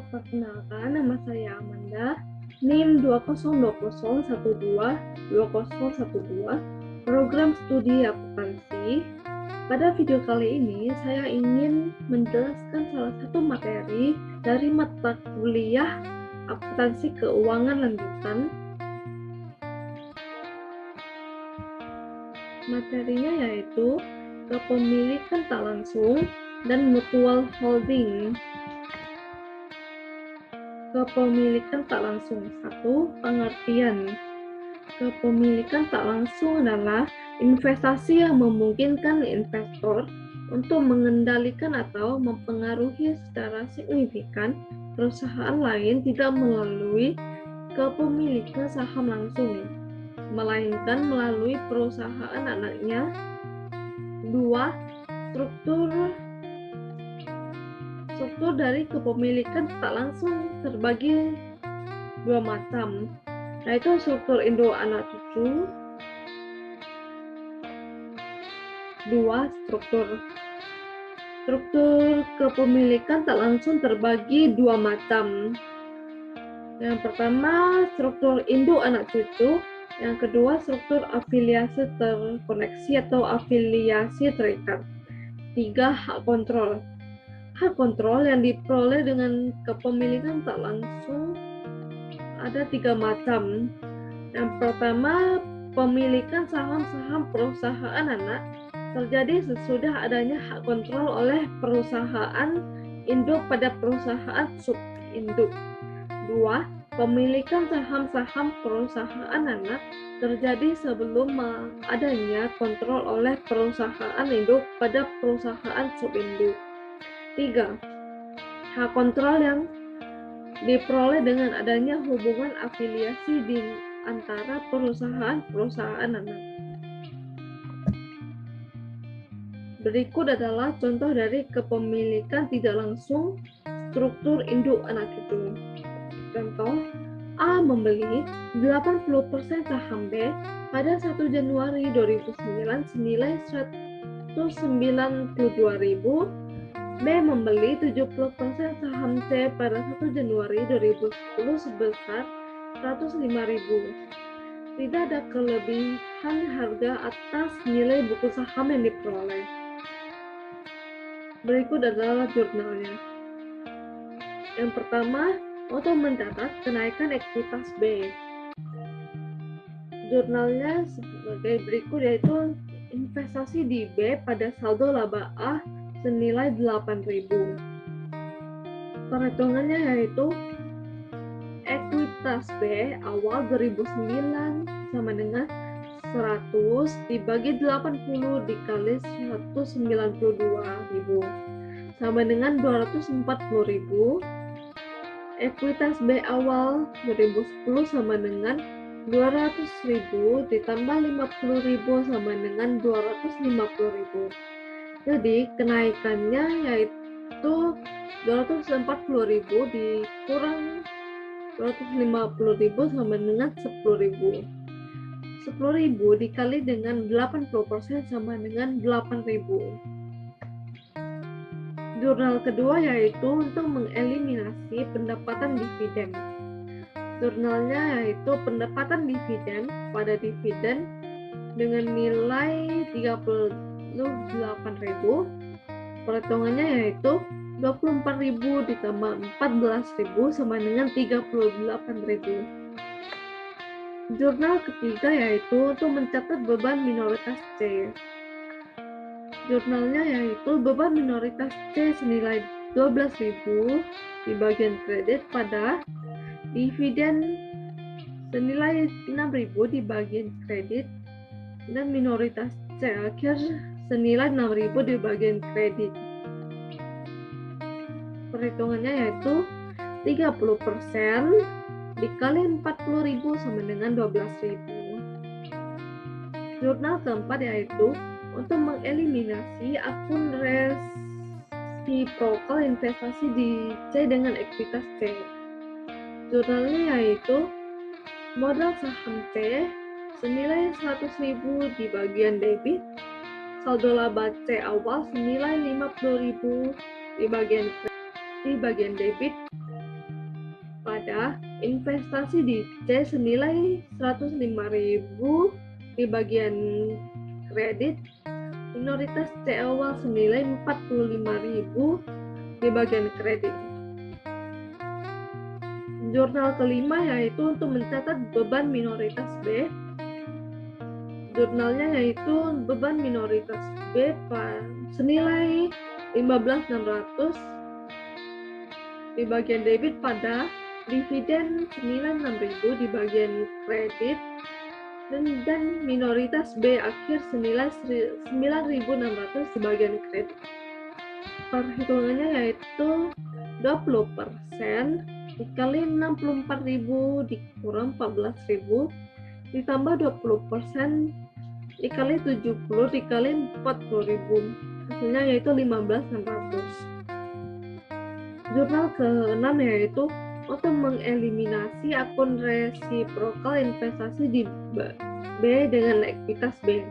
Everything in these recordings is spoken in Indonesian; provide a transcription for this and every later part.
Perkenalkan, nama saya Amanda, NIM 2020122012, program studi akuntansi. Pada video kali ini, saya ingin menjelaskan salah satu materi dari mata kuliah akuntansi keuangan lanjutan. Materinya yaitu kepemilikan tak langsung dan mutual holding. Kepemilikan tak langsung. 1. Pengertian. Kepemilikan tak langsung adalah investasi yang memungkinkan investor untuk mengendalikan atau mempengaruhi secara signifikan perusahaan lain tidak melalui kepemilikan saham langsung, melainkan melalui perusahaan anaknya. 2. Struktur dari kepemilikan tak langsung terbagi dua macam, yaitu struktur induk anak cucu. 2. Struktur kepemilikan tak langsung terbagi dua macam. Yang pertama, struktur induk anak cucu. Yang kedua, struktur afiliasi terkoneksi atau afiliasi terikat. 3. Hak kontrol. Hak kontrol yang diperoleh dengan kepemilikan tak langsung ada 3 macam. Yang pertama, pemilikan saham-saham perusahaan anak terjadi sesudah adanya hak kontrol oleh perusahaan induk pada perusahaan subinduk. 2. Pemilikan saham-saham perusahaan anak terjadi sebelum adanya kontrol oleh perusahaan induk pada perusahaan subinduk. 3. Hak kontrol yang diperoleh dengan adanya hubungan afiliasi di antara perusahaan-perusahaan anak. Berikut adalah contoh dari kepemilikan tidak langsung struktur induk anak cucu. Contoh, A membeli 80% saham B pada 1 Januari 2009 senilai 192.000. B membeli 70% saham C pada 1 Januari 2010 sebesar 105.000. Tidak ada kelebihan harga atas nilai buku saham yang diperoleh. Berikut adalah jurnalnya. Yang pertama, untuk mencatat kenaikan ekuitas B. Jurnalnya sebagai berikut, yaitu investasi di B pada saldo laba A senilai 8.000. Perhitungannya yaitu ekuitas B awal 2009 sama dengan 100 dibagi 80 dikali 192.000 sama dengan 240.000. Ekuitas B awal 2010 sama dengan 200.000 ditambah 50.000 sama dengan 250.000. Jadi kenaikannya yaitu 240.000 dikurang 250.000 sama dengan 10.000. 10.000 dikali dengan 80% sama dengan 8.000. Jurnal kedua yaitu untuk mengeliminasi pendapatan dividen. Jurnalnya yaitu pendapatan dividen pada dividen dengan nilai 38.000. Perhitungannya yaitu 24.000 ditambah 14.000 sama dengan 38.000. Jurnal ketiga yaitu untuk mencatat beban minoritas C. Jurnalnya yaitu beban minoritas C senilai 12.000 di bagian kredit pada dividen senilai 6.000 di bagian kredit dan minoritas C akhir senilai 6.000 di bagian kredit. Perhitungannya yaitu 30% dikali 40.000 sama dengan 12.000. Jurnal keempat yaitu untuk mengeliminasi akun resiprokal investasi di C dengan ekuitas C. Jurnalnya yaitu modal saham C senilai 100.000 di bagian debit, saldo laba C awal senilai 50.000 di bagian debit, pada investasi di C senilai 105.000 di bagian kredit, minoritas C awal senilai 45.000 di bagian kredit. Jurnal kelima yaitu untuk mencatat beban minoritas B. Jurnalnya yaitu beban minoritas B senilai 15.600 di bagian debit pada dividen senilai 6.000 di bagian kredit dan minoritas B akhir senilai 9.600 di bagian kredit. Perhitungannya yaitu 20% dikali 64.000 dikurang 14.000 ditambah 20% dikali 70 dikali 40.000, hasilnya yaitu 15.600. Jurnal ke-6 yaitu untuk mengeliminasi akun resiprokal investasi di B dengan ekuitas B.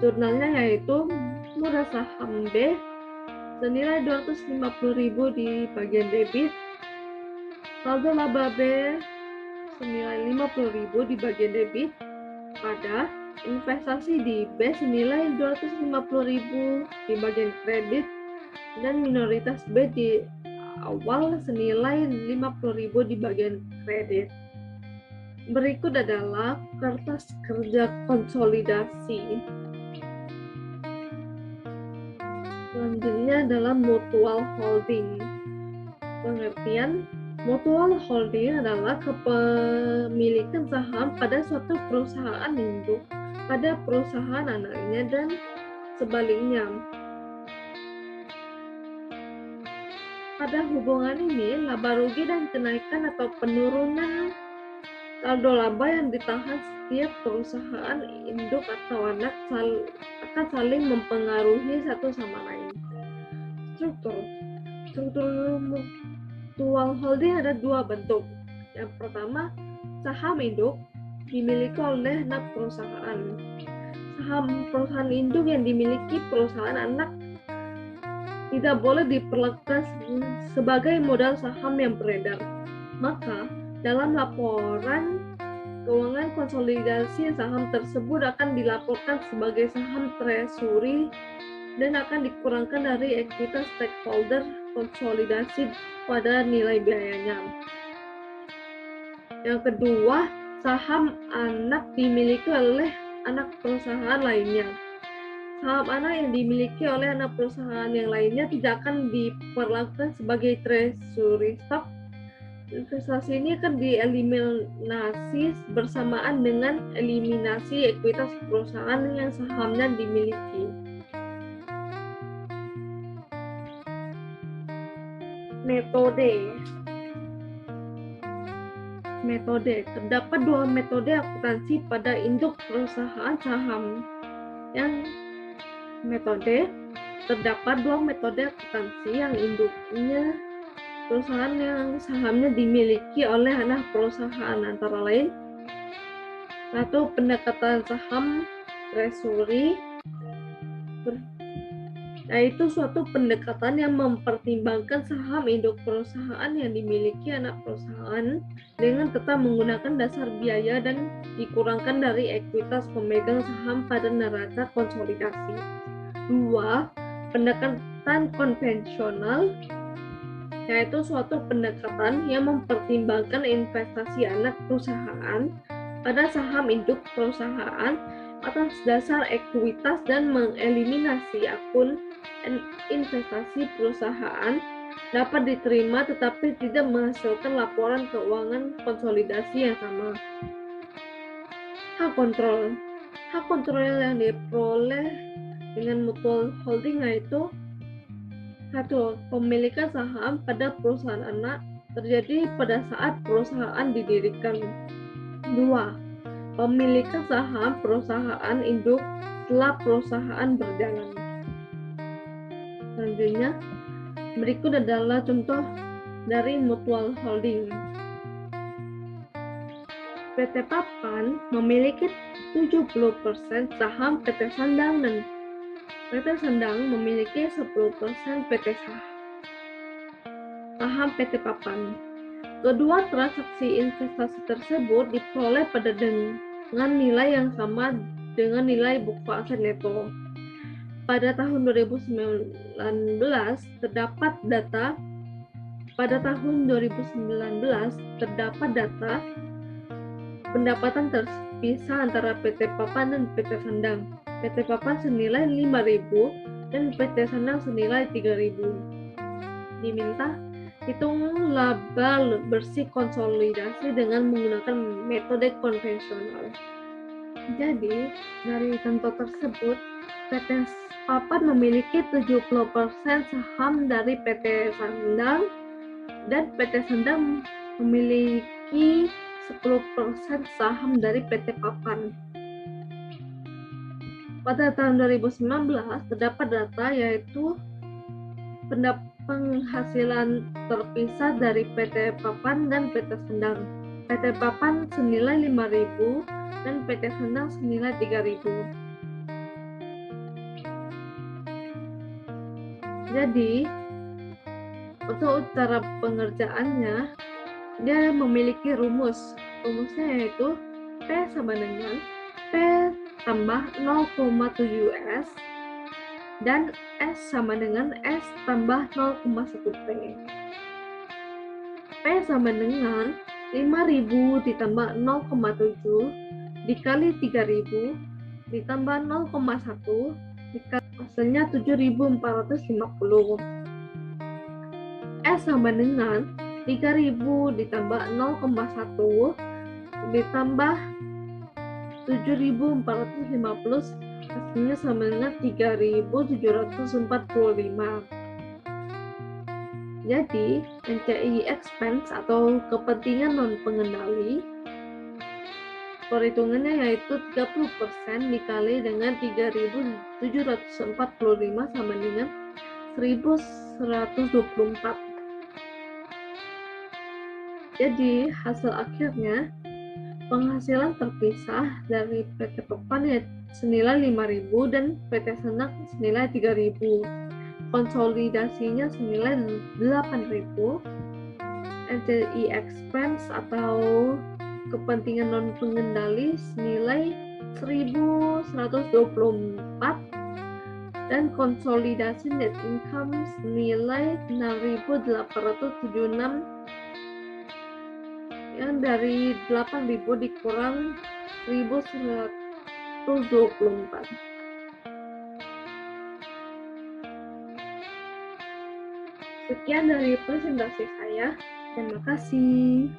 Jurnalnya yaitu murah saham B senilai 250.000 di bagian debit, saldo laba B senilai 50.000 di bagian debit pada investasi di B senilai 250.000 di bagian kredit dan minoritas B di awal senilai 50.000 di bagian kredit. Berikut adalah kertas kerja konsolidasi. Selanjutnya adalah mutual holding. Pengertian mutual holding adalah kepemilikan saham pada suatu perusahaan induk pada perusahaan anaknya dan sebaliknya. Pada hubungan ini, laba rugi dan kenaikan atau penurunan saldo laba yang ditahan setiap perusahaan induk atau anak akan saling mempengaruhi satu sama lain. Struktur mutual holding ada dua bentuk. Yang pertama, saham induk dimiliki oleh anak perusahaan. Saham perusahaan induk yang dimiliki perusahaan anak tidak boleh diperlakukan sebagai modal saham yang beredar. Maka, dalam laporan keuangan konsolidasi saham tersebut akan dilaporkan sebagai saham treasury dan akan dikurangkan dari ekuitas stakeholder konsolidasi pada nilai biayanya. Yang kedua, saham anak dimiliki oleh anak perusahaan lainnya. Saham anak yang dimiliki oleh anak perusahaan yang lainnya tidak akan diperlakukan sebagai treasury stock. Investasi ini akan dieliminasi bersamaan dengan eliminasi ekuitas perusahaan yang sahamnya dimiliki. Metode. Terdapat dua metode akuntansi pada induk perusahaan saham. Terdapat dua metode akuntansi yang induknya perusahaan yang sahamnya dimiliki oleh anak perusahaan, antara lain: 1. Pendekatan saham treasury, yaitu suatu pendekatan yang mempertimbangkan saham induk perusahaan yang dimiliki anak perusahaan dengan tetap menggunakan dasar biaya dan dikurangkan dari ekuitas pemegang saham pada neraca konsolidasi. 2. Pendekatan konvensional, yaitu suatu pendekatan yang mempertimbangkan investasi anak perusahaan pada saham induk perusahaan atas dasar ekuitas dan mengeliminasi akun investasi perusahaan dapat diterima tetapi tidak menghasilkan laporan keuangan konsolidasi yang sama. Hak kontrol yang diperoleh dengan mutual holding yaitu: 1. Pemilikan saham pada perusahaan anak terjadi pada saat perusahaan didirikan. 2. Pemilikan saham perusahaan induk setelah perusahaan berjalan. Selanjutnya, berikut adalah contoh dari mutual holding. PT Papan memiliki 70% saham PT Sandang dan PT Sandang memiliki 10% saham PT Papan. Kedua transaksi investasi tersebut diperoleh pada dengan nilai yang sama dengan nilai buku aset neto. Pada tahun 2019 terdapat data pendapatan terpisah antara PT Papan dan PT Sandang. PT Papan senilai 5.000 dan PT Sandang senilai 3.000. Diminta hitung laba bersih konsolidasi dengan menggunakan metode konvensional. Jadi, dari contoh tersebut, PT Papan memiliki 70% saham dari PT Sandang dan PT Sandang memiliki 10% saham dari PT Papan. Pada tahun 2019 terdapat data yaitu penghasilan terpisah dari PT Papan dan PT Sandang. PT Papan senilai 5.000 dan PT Sandang senilai 3.000. Jadi, untuk cara pengerjaannya, dia memiliki rumus. Rumusnya yaitu P sama dengan P tambah 0,7 S dan S sama dengan S tambah 0,1 P. P sama dengan 5.000 ditambah 0,7 dikali 3.000 ditambah 0,1 dikali hasilnya 7.450. S sama dengan 3.000 ditambah 0,1 ditambah 7.450 hasilnya sama dengan 3.745. Jadi NCI expense atau kepentingan non pengendali perhitungannya yaitu 30% dikali dengan 3.745 sama dengan 1.124. Jadi hasil akhirnya penghasilan terpisah dari PT Papan senilai 5.000 dan PT Sandang senilai 3.000. Konsolidasinya senilai 8.000. NCI expense atau kepentingan non pengendali senilai 1.124 dan konsolidasi net income senilai 6.876 yang dari 8.000 dikurang 1.124. Sekian dari presentasi saya. Terima kasih.